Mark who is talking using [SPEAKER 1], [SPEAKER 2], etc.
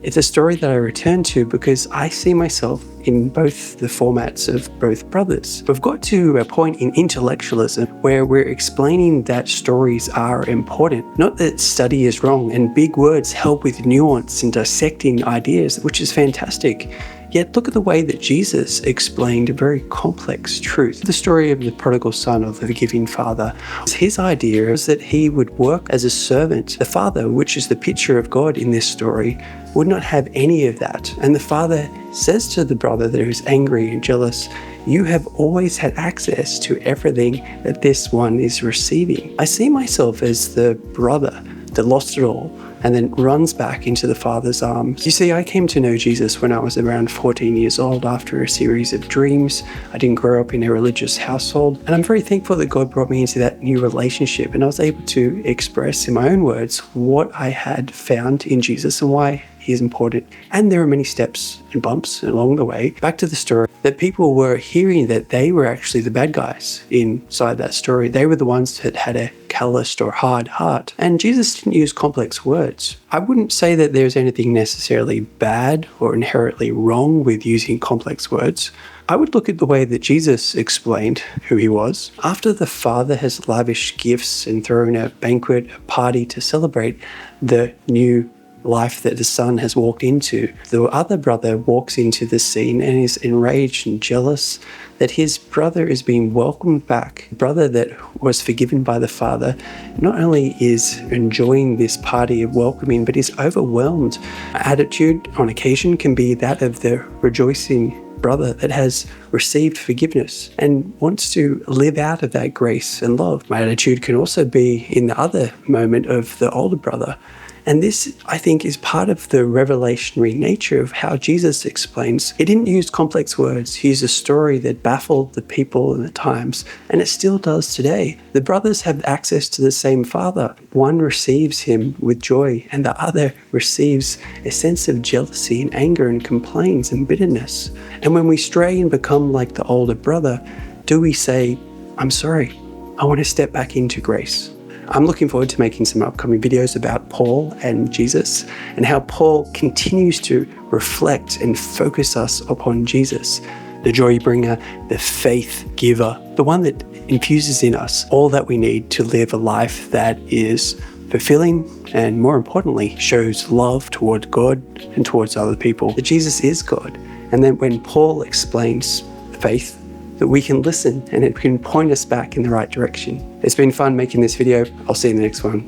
[SPEAKER 1] It's a story that I return to because I see myself in both the formats of both brothers. We've got to a point in intellectualism where we're explaining that stories are important, not that study is wrong, and big words help with nuance and dissecting ideas, which is fantastic. Yet look at the way that Jesus explained a very complex truth. The story of the prodigal son, of the forgiving father, his idea is that he would work as a servant. The father, which is the picture of God in this story, would not have any of that. And the father says to the brother that is angry and jealous, "You have always had access to everything that this one is receiving." I see myself as the brother that lost it all and then runs back into the Father's arms. You see, I came to know Jesus when I was around 14 years old after a series of dreams. I didn't grow up in a religious household, and I'm very thankful that God brought me into that new relationship, and I was able to express in my own words what I had found in Jesus and why he is important. And there are many steps and bumps along the way. Back to the story, that people were hearing that they were actually the bad guys inside that story. They were the ones that had a calloused or hard heart. And Jesus didn't use complex words. I wouldn't say that there's anything necessarily bad or inherently wrong with using complex words. I would look at the way that Jesus explained who he was. After the Father has lavished gifts and thrown a banquet, a party to celebrate the new life that the son has walked into, the other brother walks into the scene and is enraged and jealous that his brother is being welcomed back. The brother that was forgiven by the father not only is enjoying this party of welcoming, but is overwhelmed. Attitude on occasion can be that of the rejoicing brother that has received forgiveness and wants to live out of that grace and love. My attitude can also be in the other moment of the older brother. And this, I think, is part of the revelationary nature of how Jesus explains. He didn't use complex words. He used a story that baffled the people in the times, and it still does today. The brothers have access to the same Father. One receives him with joy, and the other receives a sense of jealousy and anger and complaints and bitterness. And when we stray and become like the older brother, do we say, "I'm sorry, I want to step back into grace"? I'm looking forward to making some upcoming videos about Paul and Jesus and how Paul continues to reflect and focus us upon Jesus, the joy bringer, the faith giver, the one that infuses in us all that we need to live a life that is fulfilling and, more importantly, shows love toward God and towards other people. That Jesus is God. And then when Paul explains faith, that we can listen and it can point us back in the right direction. It's been fun making this video. I'll see you in the next one.